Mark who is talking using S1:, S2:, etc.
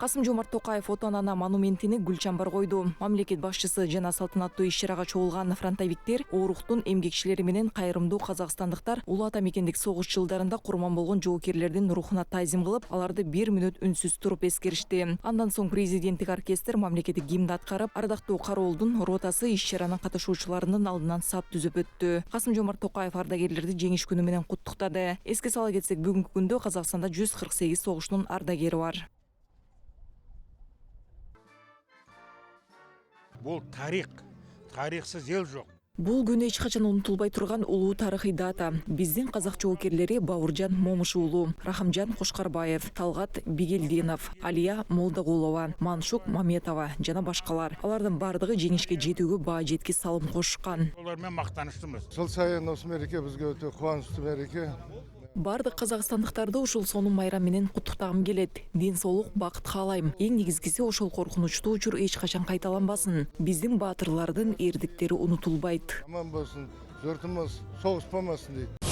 S1: Касым-Жомарт Токаев ото-ана монументине гүл чамбар койду. Мамлекет башчысы жана салтанаттуу иш-чарага чогулган фронтовиктер, ооруктун эмгекчилери менен кайрымдуу казакстандыктар улуу ата мекендик согуш жылдарында курман болгон жоокерлердин рухуна таазим кылып, аларды 1 мүнөт үнсүз туруп эскеришти. Андан соң президенттик оркестр мамлекеттик гимнди аткарып, ардактуу кароолдун ротасы иш-чаранын катышуучуларынын алдынан сап түзүп өттү. Касым-Жомарт Токаев ардагерлерди жеңиш күнү менен куттуктады. Эске сала кетсек, бүгүнкү күндө Казакстанда 148 согуштун ардагери бар.
S2: Бул тарих. Тарихсыз ел жок.
S1: Бул күн эч качан унутулбай турган улуу тарыхый дата. Биздин казак жоокерлери Бауыржан Момушуулу, Рахымжан Кошкарбаев, Талгат Бигелдинов, Алия Молдогулова, Маншук Маметова жана башкалар. Алардын бардыгы жеңишке жетүүгө баа жеткис салым кошкан.
S2: Олар менен мактаныштымыз.
S3: Жыл сайын осы мереке бизге өтө кубанычтуу мереке.
S1: Бардык казакстандыктарды ушул сонун майрам менен куттуктагым келет. Ден соолук, бакыт каалайм. Эң негизгиси ошол коркунучтуу учур эч качан кайталанбасын. Биздин баатырлардын эрдиктери унутулбайт.
S3: Аман болсун, журтумуз согуш болмасын дейт.